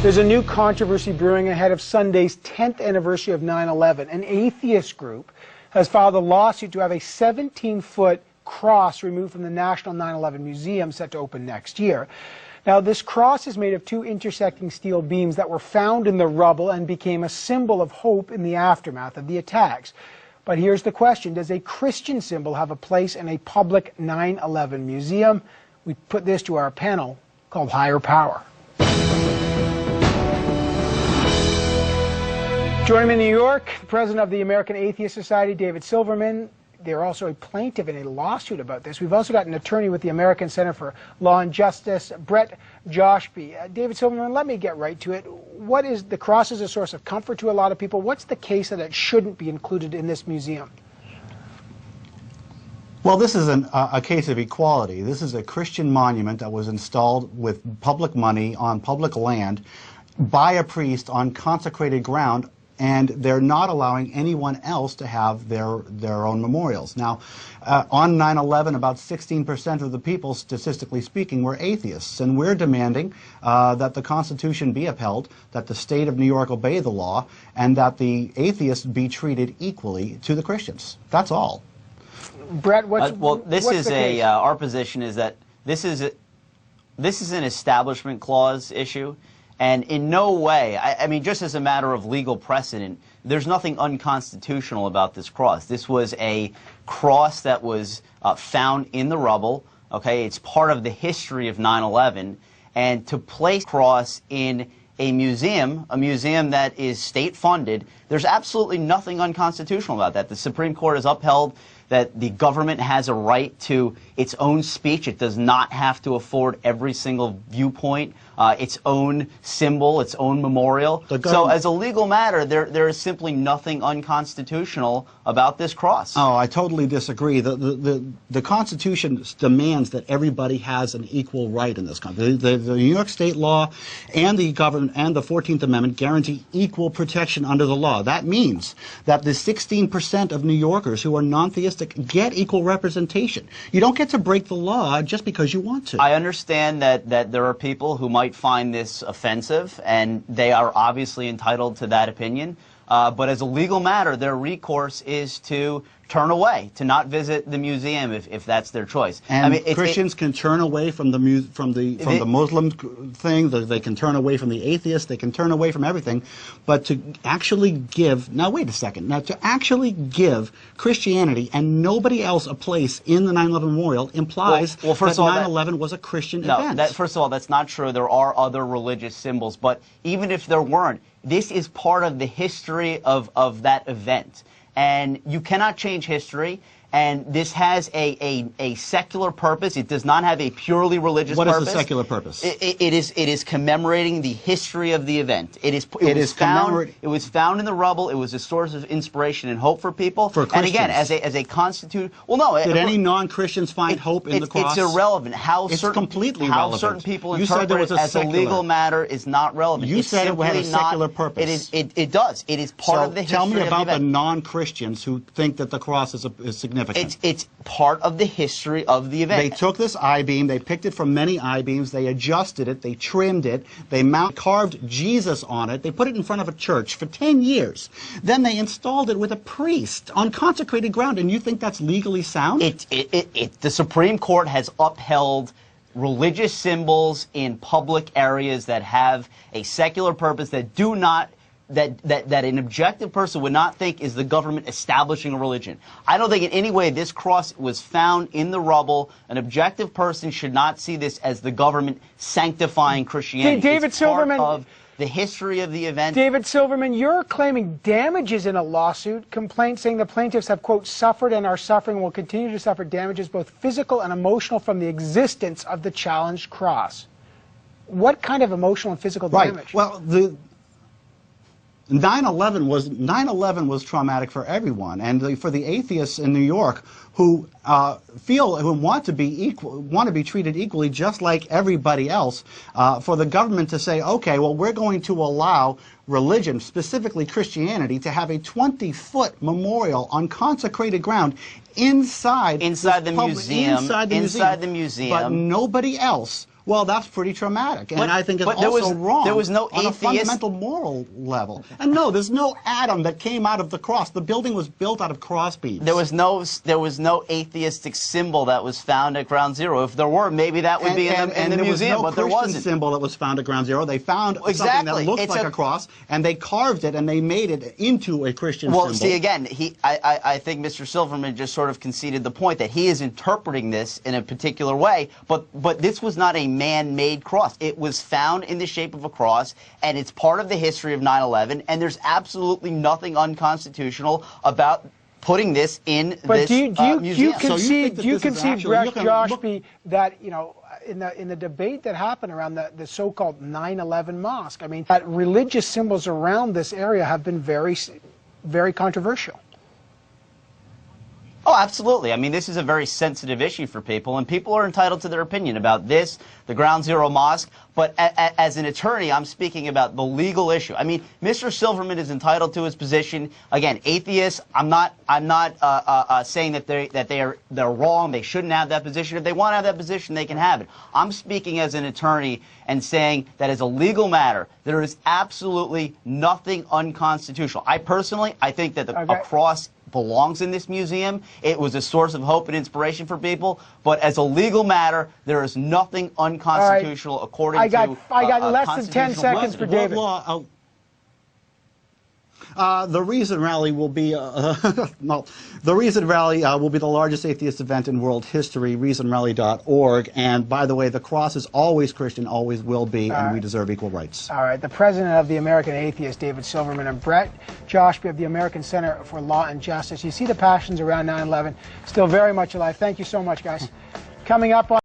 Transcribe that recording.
There's a new controversy brewing ahead of Sunday's 10th anniversary of 9/11. An atheist group has filed a lawsuit to have a 17-foot cross removed from the National 9/11 Museum set to open next year. Now, this cross is made of two intersecting steel beams that were found in the rubble and became a symbol of hope in the aftermath of the attacks. But here's the question: does a Christian symbol have a place in a public 9/11 museum? We put this to our panel called Higher Power. Joining me in New York, the president of the American Atheist Society, David Silverman. They're also a plaintiff in a lawsuit about this. We've also got an attorney with the American Center for Law and Justice, Brett Joshby. David Silverman, let me get right to it. What is the cross is a source of comfort to a lot of people. What's the case that it shouldn't be included in this museum? Well, this is a case of equality. This is a Christian monument that was installed with public money on public land by a priest on consecrated ground, and they're not allowing anyone else to have their own memorials. Now, on 9/11, about 16% of the people, statistically speaking, were atheists, and we're demanding that the Constitution be upheld, that the state of New York obey the law, and that the atheists be treated equally to the Christians. That's all. Brett, our position is that this is an establishment clause issue. And in no way, I mean, just as a matter of legal precedent, there's nothing unconstitutional about this cross. This was a cross that was found in the rubble. Okay, it's part of the history of 9/11. And to place a cross in a museum that is state-funded, there's absolutely nothing unconstitutional about that. The Supreme Court has upheld that the government has a right to its own speech. It does not have to afford every single viewpoint, its own symbol, its own memorial. So as a legal matter, there is simply nothing unconstitutional about this cross. Oh, I totally disagree. The Constitution demands that everybody has an equal right in this country. The New York state law and the government and the 14th Amendment guarantee equal protection under the law. That means that the 16% of New Yorkers who are non-theistic get equal representation. You don't get to break the law just because you want to. I understand that there are people who might find this offensive, and they are obviously entitled to that opinion. But as a legal matter, their recourse is to turn away, to not visit the museum if that's their choice. And I mean, Christians can turn away from the Muslim thing. They can turn away from the atheists. They can turn away from everything. But to actually give, now wait a second, now to actually give Christianity and nobody else a place in the 9/11 memorial implies that 9/11 was a Christian event. No, first of all, that's not true. There are other religious symbols, but even if there weren't, this is part of the history of that event. And you cannot change history, and this has a secular purpose. It does not have a purely religious purpose. What is the secular purpose? It is commemorating the history of the event. It was found in the rubble. It was a source of inspiration and hope for people. For Christians. And again, as a constitute. Well, no. Did any non-Christians find hope in the cross? It's irrelevant. It's completely how irrelevant. Certain people interpret it as a legal matter is not relevant. You said it had a secular purpose. It does. It is part of the history of the event. Tell me about the non-Christians who think that the cross is significant. It's part of the history of the event. They took this I-beam, they picked it from many I-beams, they adjusted it, they trimmed it, they carved Jesus on it, they put it in front of a church for 10 years. Then they installed it with a priest on consecrated ground, and you think that's legally sound? The Supreme Court has upheld religious symbols in public areas that have a secular purpose that do not that an objective person would not think is the government establishing a religion. I don't think in any way this cross was found in the rubble. An objective person should not see this as the government sanctifying Christianity. David Silverman, part of the history of the event. David Silverman, you're claiming damages in a lawsuit, complaint saying the plaintiffs have, quote, suffered and are suffering and will continue to suffer damages both physical and emotional from the existence of the challenged cross. What kind of emotional and physical damage? Well, 9/11 was traumatic for everyone, and for the atheists in New York who want to be treated equally, just like everybody else, for the government to say, okay, well, we're going to allow religion, specifically Christianity, to have a 20-foot memorial on consecrated ground inside the museum, but nobody else Well, that's pretty traumatic, and But- I think it's but there also was- wrong there was no on a atheist- fundamental moral level. And no, there's no atom that came out of the cross. The building was built out of cross beams. There was no atheistic symbol that was found at Ground Zero. If there were, maybe that would be in the there museum, was no but there Christian wasn't. symbol that was found at Ground Zero. They found something Exactly. that looked It's like a- a cross, and they carved it and they made it into a Christian Well, symbol. see, again, I think Mr. Silverman just sort of conceded the point that he is interpreting this in a particular way, but this was not a man-made cross. It was found in the shape of a cross, and it's part of the history of 9/11, and there's absolutely nothing unconstitutional about putting this in But this do you museum. concede, that do you this is concede, actually- you can look- Joshby, that, you know, in the debate that happened around the so-called 9/11 mosque, I mean, that religious symbols around this area have been very controversial. Oh, absolutely. I mean, this is a very sensitive issue for people, and people are entitled to their opinion about this, the Ground Zero Mosque. But as an attorney, I'm speaking about the legal issue. I mean, Mr. Silverman is entitled to his position. Again, atheists. I'm not saying that they're wrong. They shouldn't have that position. If they want to have that position, they can have it. I'm speaking as an attorney and saying that as a legal matter, there is absolutely nothing unconstitutional. I think that a cross belongs in this museum. It was a source of hope and inspiration for people, but as a legal matter, there is nothing unconstitutional according to I got less than 10 constitutional seconds for precedent. David. The Reason Rally will be the Reason Rally will be the largest atheist event in world history. ReasonRally.org. And by the way, the cross is always Christian, always will be, and we deserve equal rights. All right. The president of the American Atheists, David Silverman, and Brett Joshby of the American Center for Law and Justice. You see the passions around 9/11 still very much alive. Thank you so much, guys. Coming up on